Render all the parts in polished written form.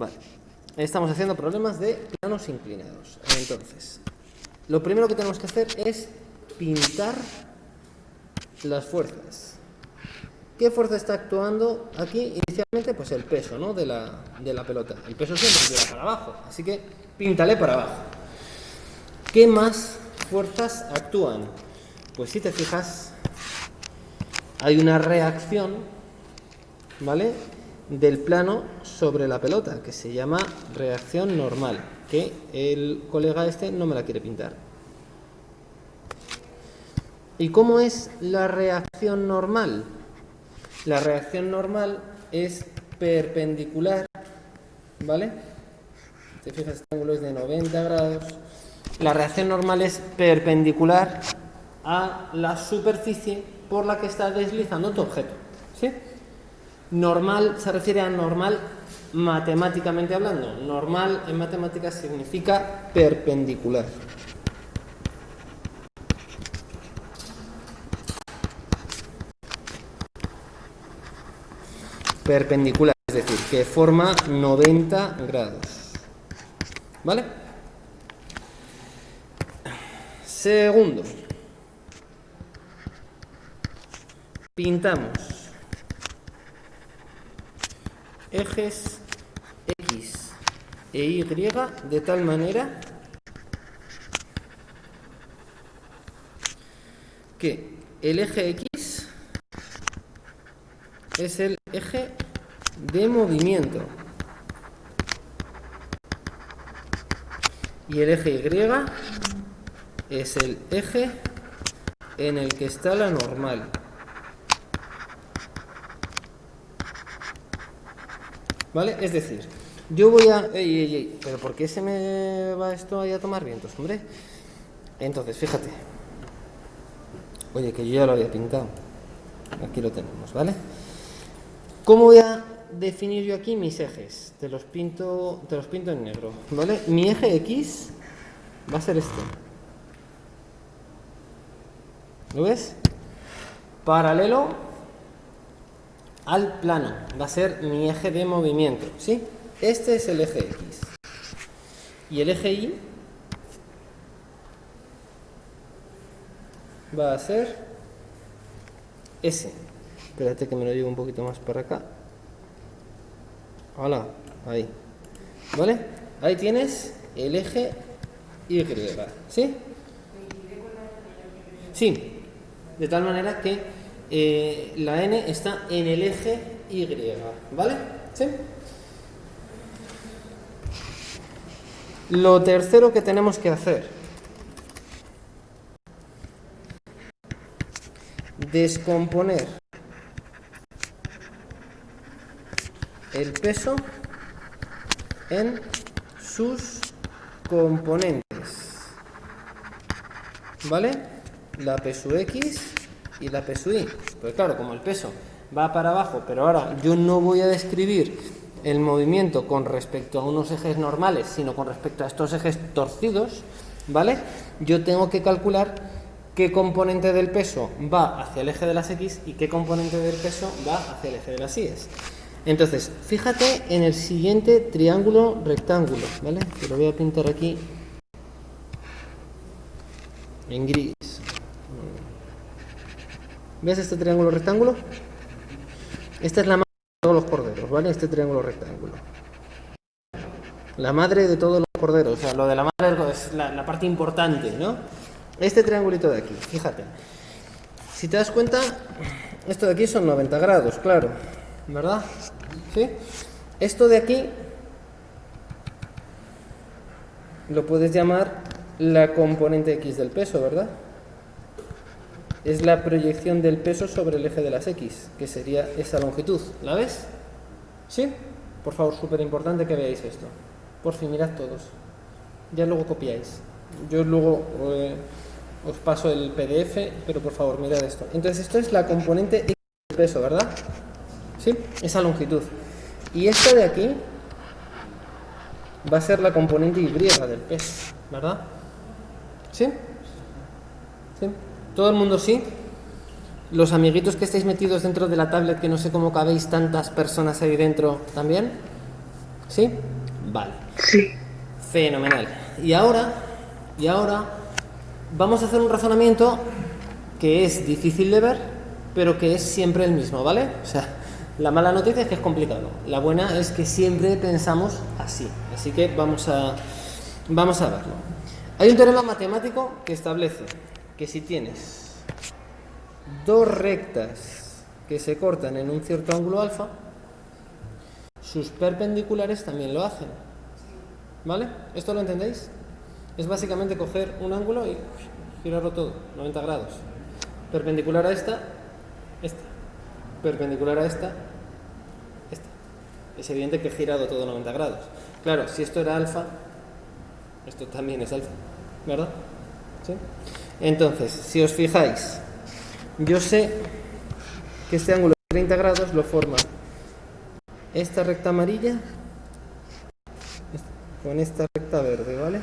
Vale. Estamos haciendo problemas de planos inclinados. Entonces, lo primero que tenemos que hacer es pintar las fuerzas. ¿Qué fuerza está actuando aquí inicialmente? Pues el peso, ¿no? de la pelota. El peso siempre tira para abajo, así que píntale para abajo. ¿Qué más fuerzas actúan? Pues si te fijas, hay una reacción, ¿vale?, del plano sobre la pelota, que se llama reacción normal, que el colega este no me la quiere pintar. ¿Y cómo es la reacción normal? La reacción normal es perpendicular, ¿vale? Te fijas, este ángulo es de 90 grados. La reacción normal es perpendicular a la superficie por la que está deslizando tu objeto, ¿sí? Normal se refiere a normal matemáticamente hablando. Normal en matemáticas significa perpendicular. Perpendicular, es decir, que forma 90 grados. ¿Vale? Segundo, pintamos ejes X e Y de tal manera que el eje X es el eje de movimiento y el eje Y es el eje en el que está la normal. ¿Vale? Es decir, yo voy a... ¿pero por qué se me va esto ahí a tomar vientos, hombre? Entonces, fíjate. Oye, que yo ya lo había pintado. Aquí lo tenemos, ¿vale? ¿Cómo voy a definir yo aquí mis ejes? Te los pinto en negro, ¿vale? Mi eje X va a ser este. ¿Lo ves? Paralelo al plano. Va a ser mi eje de movimiento, ¿sí? Este es el eje X. Y el eje Y va a ser ese. Espérate que me lo llevo un poquito más para acá. Hola, ahí. ¿Vale? Ahí tienes el eje Y, ¿sí? Sí, de tal manera que la N está en el eje Y, ¿vale? ¿Sí? Lo tercero que tenemos que hacer: descomponer el peso en sus componentes, ¿vale? La P sub X y la P sub Y. Pues claro, como el peso va para abajo, pero ahora yo no voy a describir el movimiento con respecto a unos ejes normales, sino con respecto a estos ejes torcidos, ¿vale? Yo tengo que calcular qué componente del peso va hacia el eje de las X y qué componente del peso va hacia el eje de las Y. Entonces, fíjate en el siguiente triángulo rectángulo, ¿vale? Que lo voy a pintar aquí en gris. ¿Ves este triángulo rectángulo? Esta es la madre de todos los corderos, ¿vale? Este triángulo rectángulo. La madre de todos los corderos, o sea, lo de la madre es la parte importante, ¿no? Este triangulito de aquí, fíjate. Si te das cuenta, esto de aquí son 90 grados, claro, ¿verdad? ¿Sí? Esto de aquí lo puedes llamar la componente X del peso, ¿verdad? Es la proyección del peso sobre el eje de las X, que sería esa longitud. ¿La ves? ¿Sí? Por favor, súper importante que veáis esto. Por fin, mirad todos. Ya luego copiáis. Yo luego os paso el PDF, pero por favor, mirad esto. Entonces, esto es la componente X del peso, ¿verdad? ¿Sí? Esa longitud. Y esta de aquí va a ser la componente Y del peso, ¿verdad? ¿Sí? ¿Sí? ¿Todo el mundo sí? Los amiguitos que estáis metidos dentro de la tablet, que no sé cómo cabéis tantas personas ahí dentro, ¿también? ¿Sí? Vale. Sí. Fenomenal. Y ahora vamos a hacer un razonamiento que es difícil de ver, pero que es siempre el mismo, ¿vale? O sea, la mala noticia es que es complicado. La buena es que siempre pensamos así. Así que vamos a verlo. Hay un teorema matemático que establece que si tienes dos rectas que se cortan en un cierto ángulo alfa, sus perpendiculares también lo hacen. ¿Vale? ¿Esto lo entendéis? Es básicamente coger un ángulo y girarlo todo, 90 grados. Perpendicular a esta. Perpendicular a esta. Es evidente que he girado todo 90 grados. Claro, si esto era alfa, esto también es alfa, ¿verdad? ¿Sí? Entonces, si os fijáis, yo sé que este ángulo de 30 grados lo forma esta recta amarilla con esta recta verde, ¿vale?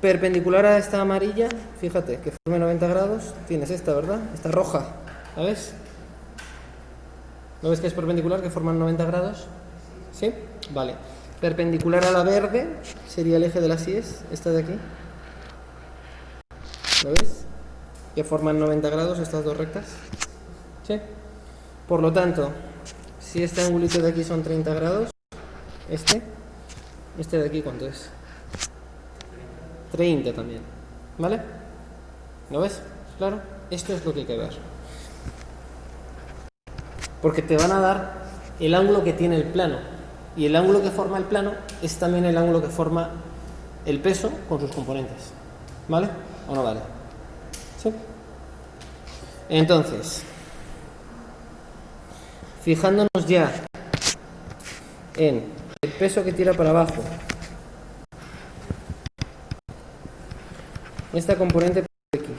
Perpendicular a esta amarilla, fíjate, que forme 90 grados, tienes esta, ¿verdad? Esta roja, ¿la ves? ¿No ves que es perpendicular, que forman 90 grados? ¿Sí? Vale. Perpendicular a la verde sería el eje de las IES, esta de aquí. ¿Lo ves? Que forman 90 grados estas dos rectas. ¿Sí? Por lo tanto, si este angulito de aquí son 30 grados, este de aquí, ¿cuánto es? 30 también. ¿Vale? ¿Lo ves? Claro. Esto es lo que hay que ver. Porque te van a dar el ángulo que tiene el plano. Y el ángulo que forma el plano es también el ángulo que forma el peso con sus componentes. ¿Vale? ¿O no vale? ¿Sí? Entonces, fijándonos ya en el peso que tira para abajo, esta componente X,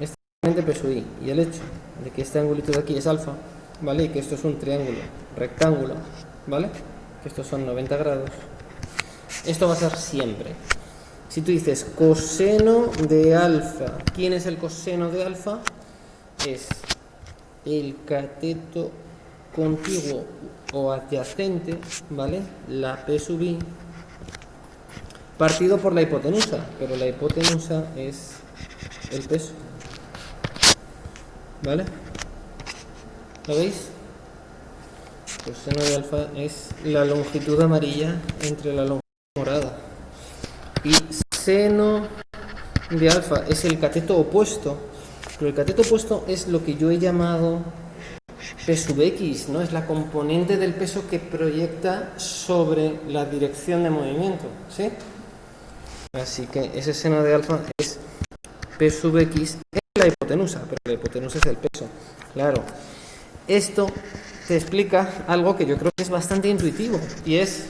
esta componente peso Y, y el hecho de que este angulito de aquí es alfa, ¿vale? Y que esto es un triángulo rectángulo, ¿vale? Que estos son 90 grados. Esto va a ser siempre. Si tú dices coseno de alfa, ¿quién es el coseno de alfa? Es el cateto contiguo o adyacente, ¿vale? La P sub I, partido por la hipotenusa, pero la hipotenusa es el peso, ¿vale? ¿Lo veis? Coseno de alfa es la longitud amarilla entre la longitud morada. Y seno de alfa es el cateto opuesto, pero el cateto opuesto es lo que yo he llamado P sub X, ¿no? Es la componente del peso que proyecta sobre la dirección de movimiento, ¿sí? Así que ese seno de alfa es P sub X en la hipotenusa, pero la hipotenusa es el peso. Claro, esto te explica algo que yo creo que es bastante intuitivo, y es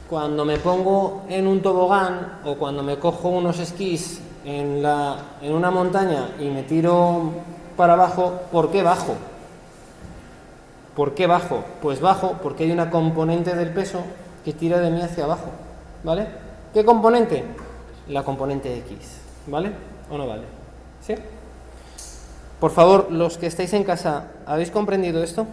cuando me pongo en un tobogán o cuando me cojo unos esquís en una montaña y me tiro para abajo, ¿por qué bajo? ¿Por qué bajo? Pues bajo porque hay una componente del peso que tira de mí hacia abajo, ¿vale? ¿Qué componente? La componente X, ¿vale? ¿O no vale? ¿Sí? Por favor, los que estáis en casa, ¿habéis comprendido esto?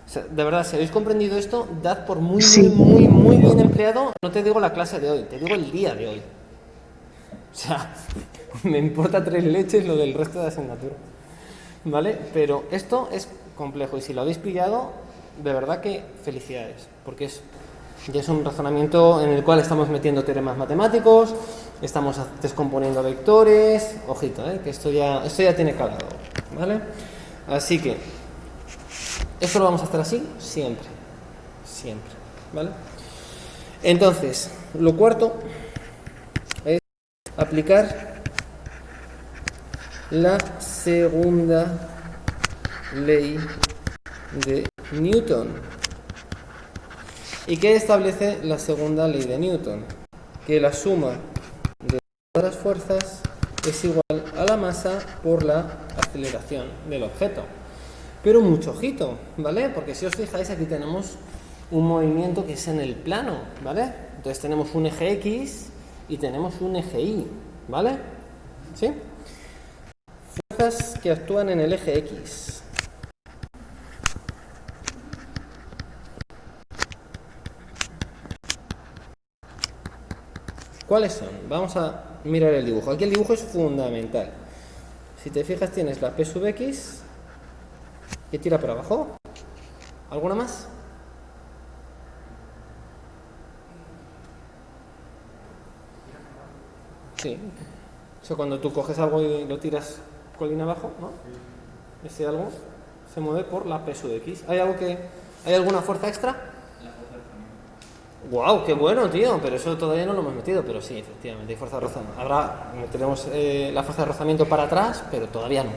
O sea, de verdad, si habéis comprendido esto, dad por muy bien empleado, no te digo la clase de hoy, te digo el día de hoy. O sea, me importa 3 leches lo del resto de la asignatura. ¿Vale? Pero esto es complejo y si lo habéis pillado, de verdad que felicidades, porque ya es un razonamiento en el cual estamos metiendo teoremas matemáticos, estamos descomponiendo vectores, ojito, que esto ya tiene calado, ¿vale? Así que esto lo vamos a hacer así siempre, ¿vale? Entonces, lo cuarto es aplicar la segunda ley de Newton. ¿Y qué establece la segunda ley de Newton? Que la suma de todas las fuerzas es igual a la masa por la aceleración del objeto. Pero mucho ojito, ¿vale? Porque si os fijáis, aquí tenemos un movimiento que es en el plano, ¿vale? Entonces tenemos un eje X y tenemos un eje Y, ¿vale? ¿Sí? fuerzas que actúan en el eje X. ¿Cuáles son? Vamos a mirar el dibujo. Aquí el dibujo es fundamental. Si te fijas, tienes la P sub X que tira para abajo. ¿Alguna más? Sí. O sea, cuando tú coges algo y lo tiras colina abajo, ¿no? Ese algo se mueve por la P sub X. ¿Hay alguna fuerza extra? ¡Guau! ¡Qué bueno, tío! Pero eso todavía no lo hemos metido. Pero sí, efectivamente, hay fuerza de rozamiento. Meteremos la fuerza de rozamiento para atrás, pero todavía no.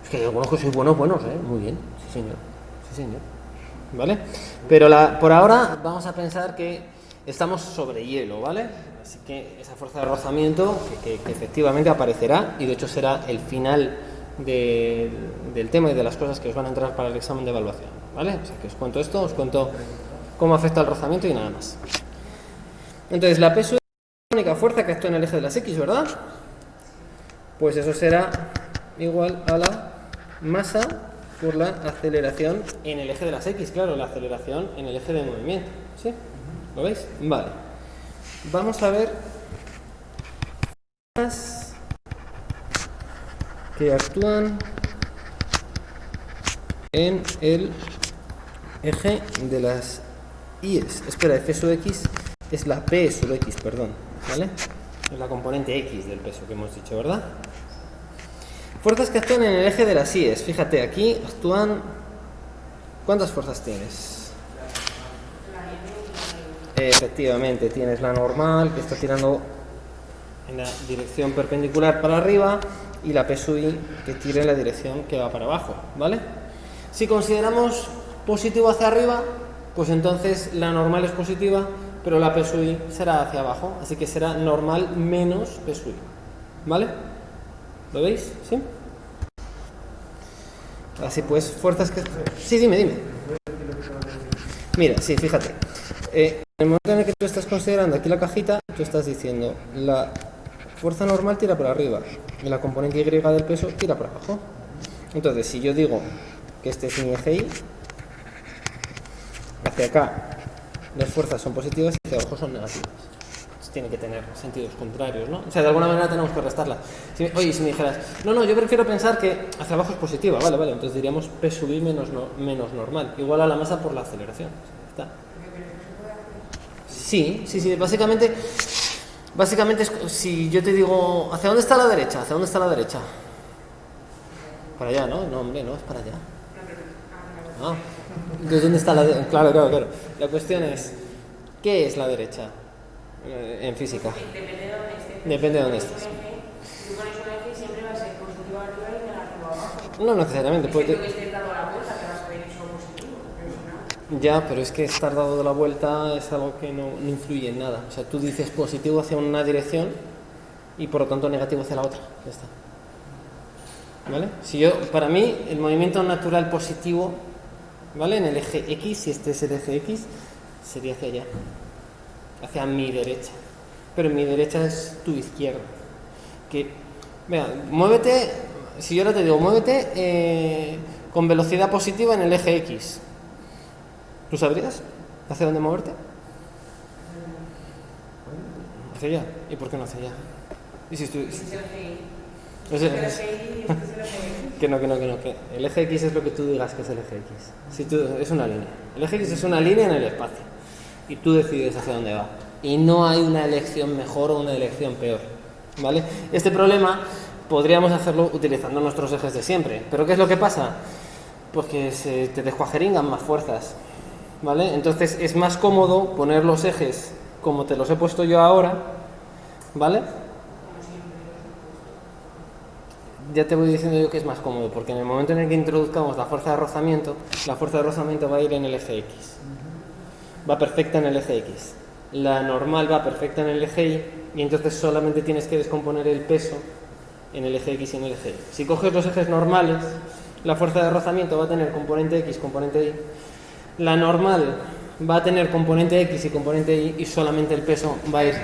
Es que yo conozco, soy buenos, ¿eh? Muy bien, sí señor. ¿Vale? Pero por ahora vamos a pensar que estamos sobre hielo, ¿vale? Así que esa fuerza de rozamiento que efectivamente aparecerá, y de hecho será el final del tema y de las cosas que os van a entrar para el examen de evaluación, ¿vale? O sea que os cuento esto, os cuento cómo afecta el rozamiento y nada más. Entonces la P sub es la única fuerza que actúa en el eje de las X, ¿verdad? Pues eso será igual a la masa por la aceleración en el eje de las X, claro, la aceleración en el eje de movimiento, ¿sí? ¿Lo veis? Vale. Vamos a ver fuerzas que actúan en el eje de las I's. Espera, F sub X es la P sub X, perdón, ¿vale? Es la componente X del peso que hemos dicho, ¿verdad? Fuerzas que actúan en el eje de las I's. Fíjate, aquí actúan... ¿Cuántas fuerzas tienes? Efectivamente, tienes la normal, que está tirando en la dirección perpendicular para arriba, y la P sub I, que tira en la dirección que va para abajo, ¿vale? Si consideramos positivo hacia arriba, pues entonces la normal es positiva, pero la P sub I será hacia abajo, así que será normal menos P sub I, ¿vale? ¿Lo veis? ¿Sí? Así pues, fuerzas que... Sí, dime. Mira, sí, fíjate. En el momento en el que tú estás considerando aquí la cajita, tú estás diciendo la fuerza normal tira para arriba y la componente Y del peso tira para abajo. Entonces, si yo digo que este es mi eje Y, hacia acá las fuerzas son positivas y hacia abajo son negativas. Tiene que tener sentidos contrarios, ¿no? O sea, de alguna manera tenemos que restarlas. Oye, si me dijeras, no, yo prefiero pensar que hacia abajo es positiva, vale, entonces diríamos P sub I menos normal, igual a la masa por la aceleración. ¿Está? Sí, básicamente es, si yo te digo, ¿hacia dónde está la derecha? ¿Hacia dónde está la derecha? Para allá, ¿no? No, hombre, no, es para allá. Ah, ¿de dónde está la derecha? Claro. La cuestión es, ¿qué es la derecha? En física. Depende de dónde estés. Si tú pones un eje, siempre va a ser positivo arriba y negativo abajo. No necesariamente. Puede... que esté dado la vuelta, que vas a ver eso positivo. Ya, pero es que estar dado de la vuelta es algo que no influye en nada. O sea, tú dices positivo hacia una dirección y por lo tanto negativo hacia la otra. Ya está. ¿Vale? Para mí, el movimiento natural positivo, ¿vale? En el eje X, si este es el eje X, sería hacia allá. Hacia mi derecha, pero mi derecha es tu izquierda. Venga, muévete, si yo ahora te digo, muévete con velocidad positiva en el eje X, ¿tú sabrías hacia dónde moverte? Hacia allá. ¿Y por qué no hacia allá? ¿Y si que no, que el eje X es lo que tú digas que es el eje X. Es una línea. El eje X es una línea en el espacio. Y tú decides hacia dónde va. Y no hay una elección mejor o una elección peor, ¿vale? Este problema podríamos hacerlo utilizando nuestros ejes de siempre. ¿Pero qué es lo que pasa? Pues que se te descuajeringan más fuerzas, ¿vale? Entonces es más cómodo poner los ejes como te los he puesto yo ahora, ¿vale? Ya te voy diciendo yo que es más cómodo, porque en el momento en el que introduzcamos la fuerza de rozamiento va a ir en el eje X. Va perfecta en el eje X. La normal va perfecta en el eje Y, y entonces solamente tienes que descomponer el peso en el eje X y en el eje Y. Si coges los ejes normales, la fuerza de rozamiento va a tener componente X, componente Y. La normal va a tener componente X y componente Y, y solamente el peso va a ir.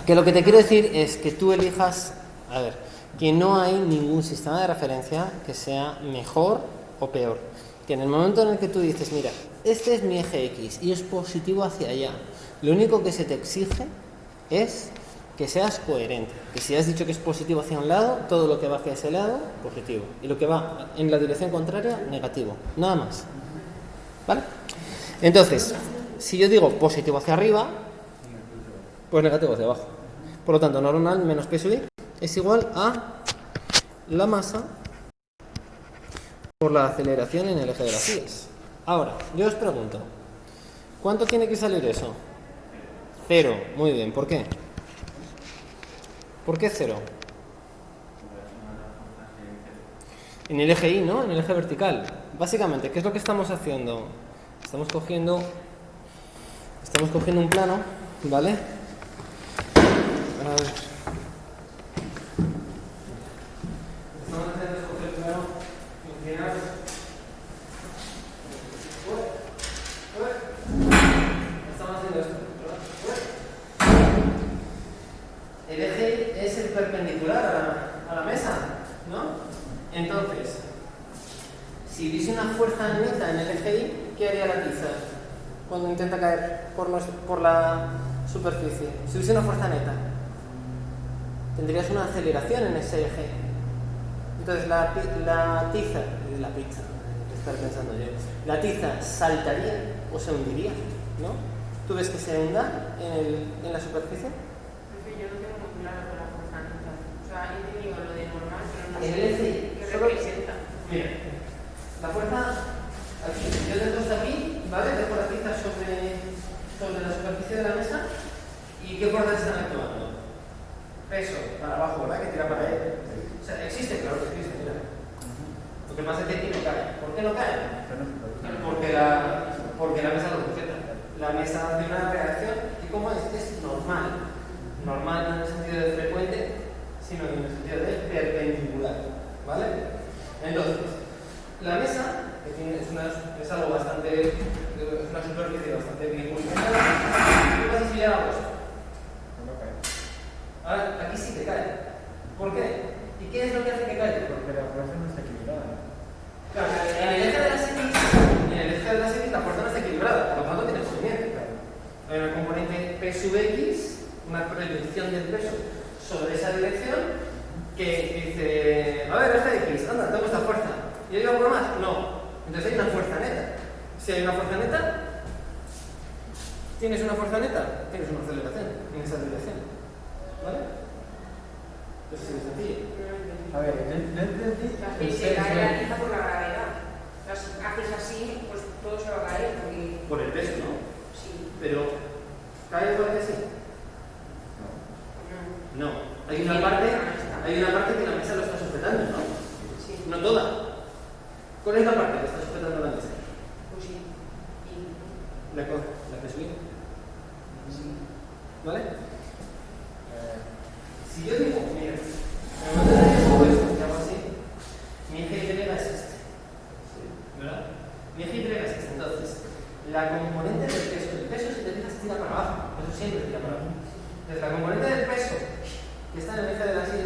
Que lo que te quiero decir es que tú elijas a ver, que no hay ningún sistema de referencia que sea mejor o peor. Que en el momento en el que tú dices, mira, este es mi eje X y es positivo hacia allá, lo único que se te exige es que seas coherente. Que si has dicho que es positivo hacia un lado, todo lo que va hacia ese lado, positivo. Y lo que va en la dirección contraria, negativo. Nada más. ¿Vale? Entonces, si yo digo positivo hacia arriba, pues negativo hacia abajo. Por lo tanto, normal menos peso I es igual a la masa por la aceleración en el eje de las vías. Ahora, yo os pregunto, ¿cuánto tiene que salir eso? 0. Muy bien, ¿por qué? ¿Por qué 0? En el eje Y, ¿no? En el eje vertical. Básicamente, ¿qué es lo que estamos haciendo? Estamos cogiendo un plano, ¿vale? A ver. Estamos haciendo escoger el plano inclinado. Estamos haciendo esto, ¿verdad? El eje es el perpendicular a la mesa, ¿no? Entonces, si hubiese una fuerza neta en el eje Y, ¿qué haría la tiza cuando intenta caer por la superficie? Si hubiese una fuerza neta, tendrías una aceleración en ese eje. Entonces la tiza, la pizza, estar pensando yo, la tiza saltaría o se hundiría, ¿no? ¿Tú ves que se hunda en la superficie? Yo no tengo muy claro con la fuerza neta. O sea, he entendido lo de normal, pero no En el sé eje, qué representa. Mira, la fuerza, aquí, yo dejo esto aquí, ¿vale? Dejo la tiza sobre la superficie de la mesa. ¿Y qué fuerzas están actuando? Peso para abajo, ¿verdad? Que tira para ahí. O sea, existe, claro que existe, mira. Lo que pasa es que aquí no cae. ¿Por qué no cae? Porque la mesa lo sujeta. La mesa hace una reacción y como es normal. Normal no en el sentido de frecuente, sino en el sentido de perpendicular, ¿vale? Entonces, la mesa, que es algo bastante, es una superficie bastante bien posicionada. ¿Qué pasa si le hago esto? No cae. Ahora, aquí sí que cae. ¿Por qué? ¿Y qué es lo que hace que caiga? Porque la fuerza no está equilibrada. Claro, en el eje de las X, la fuerza no está equilibrada, por lo tanto tiene movimiento. Hay una componente P sub X, una proyección del peso sobre esa dirección, que dice, a ver, eje X, anda, tengo esta fuerza. ¿Y hay algo más? No. Entonces hay una fuerza neta. Si hay una fuerza neta, tienes una fuerza neta, tienes una aceleración en esa dirección. ¿Vale? Entonces es sencillo. A ver, no entendí. Y se cae la tiza por la gravedad. O sea, si haces así, pues todo se va a caer. Porque... Por el peso, ¿no? Sí. Pero, ¿cae igual que sí? No. No. Hay una parte que la mesa lo está sujetando, ¿no? Sí. No toda. ¿Cuál es la parte que está sujetando la mesa? Pues sí. Y... La que subí. Sí. ¿Vale? Si yo digo, mira, en el momento en el que pongo esto, que hago así, mi eje Y es este. ¿Verdad? Mi eje Y es este. Entonces, la componente del peso, el peso si te fijas se tira para abajo, eso siempre tira para abajo. Entonces, la componente del peso que está en el eje de las Y,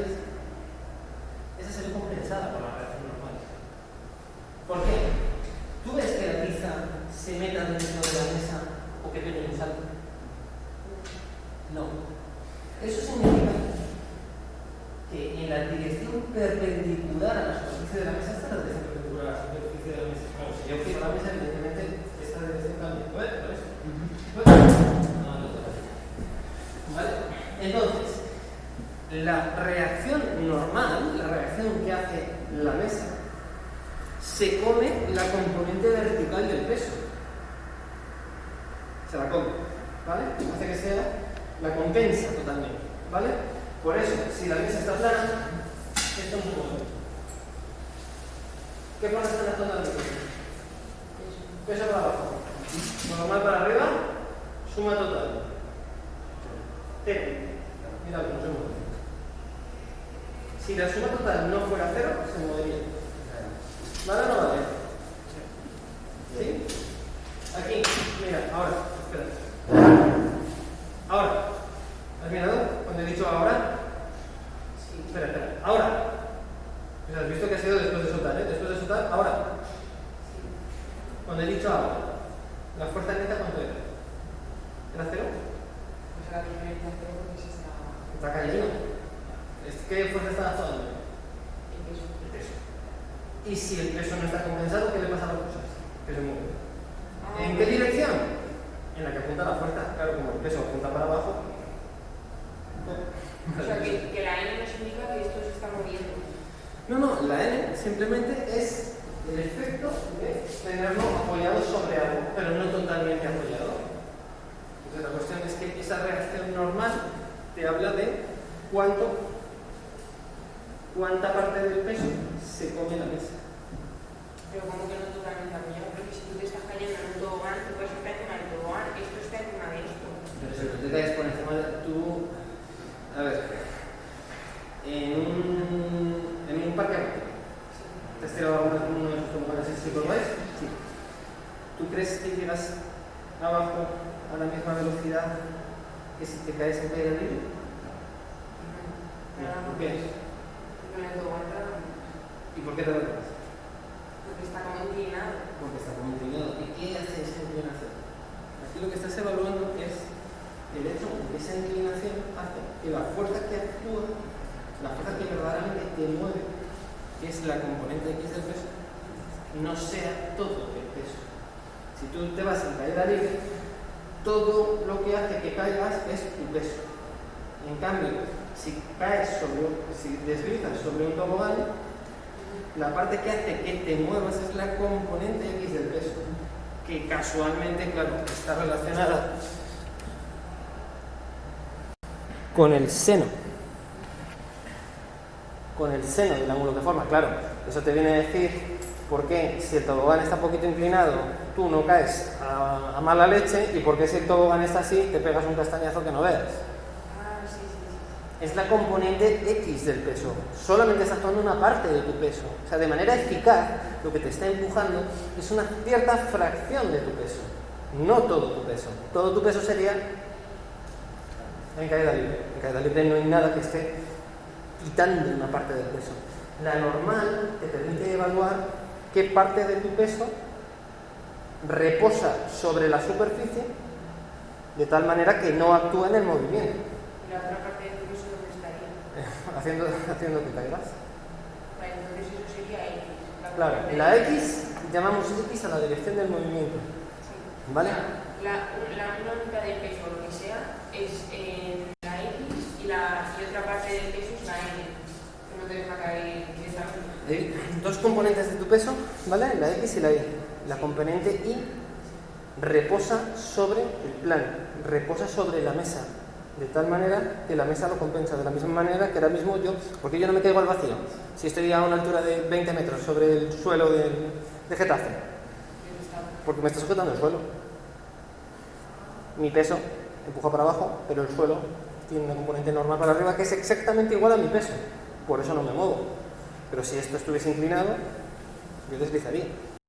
esa se ve compensada por la reacción normal. ¿Por qué? ¿Tú ves que la tiza se meta dentro de la mesa o que pegue un salto? No. Eso significa que en la dirección perpendicular a la superficie de la mesa está la dirección perpendicular a la superficie de la mesa. Claro, si yo giro la mesa, evidentemente esta dirección cambia. ¿Vale? ¿Vale? Entonces, la reacción normal, la reacción que hace la mesa, se come la componente vertical del peso. Se la come, ¿vale? Hace que sea, la compensa totalmente, ¿vale? Por eso, si la mesa está plana, esto es un poco. ¿Qué fuerza están actuando la mesa? Peso para abajo. Normal para arriba, suma total. T. Mira cómo se mueve. Si la suma total no fuera cero, se movería. ¿Vale o no vale? ¿Sí? Aquí, mira, ahora, espera. Ahora, ¿has mirado? Cuando he dicho ahora, Espera, espera. Ahora. Pues has visto que ha sido después de soltar, ¿eh? Después de soltar, ahora. Cuando he dicho ahora, ¿la fuerza neta cuánto era? ¿Era cero? Pues ahora tiene que hacer porque se está. Está cayendo. ¿Qué fuerza está actuando? El peso. El peso. Y si el peso no está compensado, ¿qué le pasa a las cosas? Que se mueven. ¿En qué dirección? En la que apunta la fuerza. Claro, como el peso apunta para abajo. O sea, que la N nos indica que esto se está moviendo. No, la N simplemente es el efecto de tenerlo apoyado sobre algo, pero no totalmente apoyado. Entonces la cuestión es que esa reacción normal te habla de cuánta parte del peso se come la mesa. Pero como que no totalmente apoyado, porque si tú te estás cayendo en un tobogán, tú puedes estar encima del tobogán, esto está encima de esto. Pero si tú te caes por encima de tú, a ver, en un parque acuático, ¿te has tirado uno de esos toboganes así por vez? Sí. ¿Tú crees que llegas abajo a la misma velocidad que si te caes en caída libre? ¿Por qué? Porque en el tobogán te da. ¿Y por qué te lo caes? Porque está como inclinado. Porque está como inclinado. ¿Y qué hace esa inclinación? Aquí lo que estás evaluando es el hecho de que esa inclinación hace que la fuerza que actúa, la fuerza que verdaderamente te mueve, que es la componente X del peso, no sea todo el peso. Si tú te vas en caída libre, todo lo que hace que caigas es tu peso. En cambio, si deslizas sobre un tobogán, la parte que hace que te muevas es la componente X del peso, que casualmente, claro, está relacionada con el seno del ángulo que forma. Claro, eso te viene a decir por qué si el tobogán está un poquito inclinado, tú no caes a mala leche, y por qué si el tobogán está así, te pegas un castañazo que no veas. Es la componente X del peso. Solamente está actuando una parte de tu peso. O sea, de manera eficaz, lo que te está empujando es una cierta fracción de tu peso. No todo tu peso. Todo tu peso sería en caída libre. En caída libre no hay nada que esté quitando una parte del peso. La normal te permite evaluar qué parte de tu peso reposa sobre la superficie de tal manera que no actúa en el movimiento. Y la otra parte de tu peso dónde estaría. haciendo que caigas. Vale, entonces eso sería X. Claro, la X llamamos X a la dirección del movimiento. Sí. ¿Vale? Una mitad del peso, lo que sea, es la X y otra parte del peso es la N. Que no te deja caer directamente. Hay dos componentes de tu peso, ¿vale? La X y la Y. La componente Y reposa sobre el plano, reposa sobre la mesa, de tal manera que la mesa lo compensa, de la misma manera que ahora mismo porque yo no me caigo al vacío, si estoy a una altura de 20 metros sobre el suelo de Getafe, porque me está sujetando el suelo. Mi peso empuja para abajo, pero el suelo tiene una componente normal para arriba que es exactamente igual a mi peso, por eso no me muevo. Pero si esto estuviese inclinado, yo deslizaría.